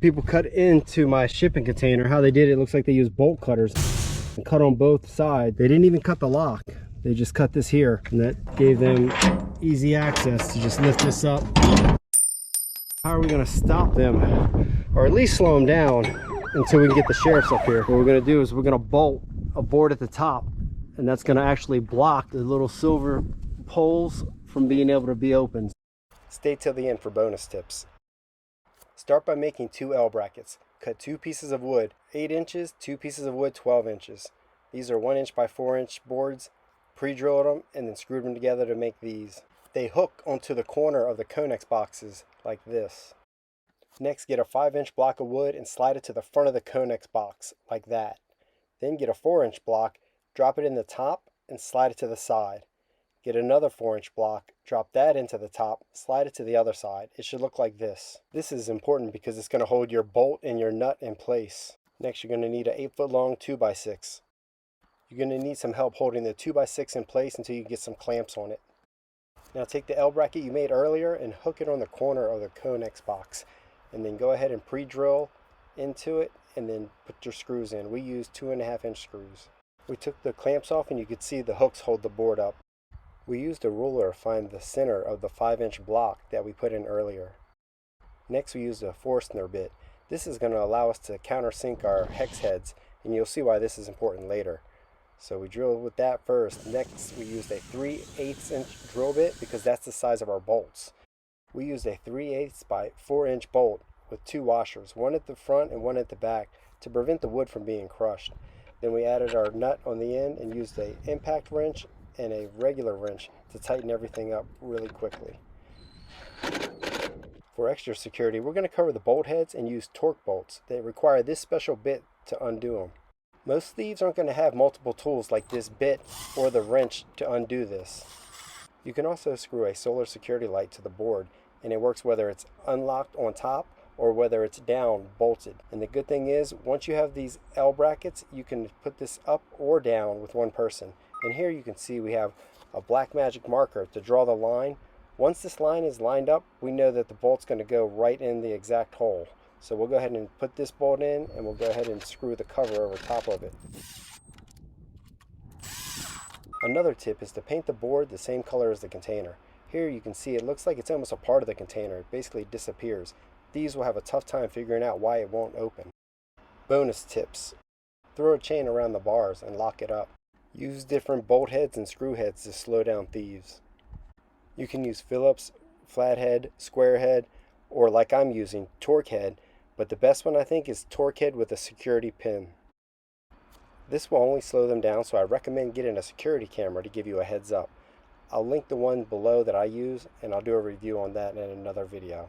People cut into my shipping container. How they did it looks like they used bolt cutters and cut on both sides. They didn't even cut the lock. They just cut this here, and that gave them easy access to just lift this up. How are we going to stop them, or at least slow them down until we can get the sheriffs up here? What we're going to do is we're going to bolt a board at the top, and that's going to actually block the little silver poles from being able to be opened. Stay till the end for bonus tips. Start by making 2 L brackets. Cut 2 pieces of wood, 8 inches, 2 pieces of wood, 12 inches. These are 1 inch by 4 inch boards. Pre-drilled them and then screwed them together to make these. They hook onto the corner of the Conex boxes like this. Next, get a 5-inch block of wood and slide it to the front of the Conex box like that. Then get a 4-inch block, drop it in the top and slide it to the side. Get another 4-inch block, drop that into the top, slide it to the other side. It should look like this. This is important because it's going to hold your bolt and your nut in place. Next, you're going to need an 8-foot long 2x6. You're going to need some help holding the 2x6 in place until you get some clamps on it. Now take the L bracket you made earlier and hook it on the corner of the Conex box. And then go ahead and pre-drill into it and then put your screws in. We used 2.5-inch screws. We took the clamps off and you could see the hooks hold the board up. We used a ruler to find the center of the 5-inch block that we put in earlier. Next we used a Forstner bit. This is going to allow us to countersink our hex heads, and you'll see why this is important later. So we drilled with that first. Next we used a 3/8-inch drill bit because that's the size of our bolts. We used a 3/8 by 4-inch bolt with 2 washers, one at the front and one at the back, to prevent the wood from being crushed. Then we added our nut on the end and used an impact wrench and a regular wrench to tighten everything up really quickly. For extra security, we're going to cover the bolt heads and use Torx bolts. They require this special bit to undo them. Most thieves aren't going to have multiple tools like this bit or the wrench to undo this. You can also screw a solar security light to the board, and it works whether it's unlocked on top or whether it's down bolted. And the good thing is, once you have these L brackets, you can put this up or down with one person. And here you can see we have a black magic marker to draw the line. Once this line is lined up, we know that the bolt's going to go right in the exact hole. So we'll go ahead and put this bolt in, and we'll go ahead and screw the cover over top of it. Another tip is to paint the board the same color as the container. Here you can see it looks like it's almost a part of the container. It basically disappears. These will have a tough time figuring out why it won't open. Bonus tips. Throw a chain around the bars and lock it up. Use different bolt heads and screw heads to slow down thieves. You can use Phillips, flathead, square head, or like I'm using, Torx head, but the best one I think is Torx head with a security pin. This will only slow them down, so I recommend getting a security camera to give you a heads up. I'll link the one below that I use, and I'll do a review on that in another video.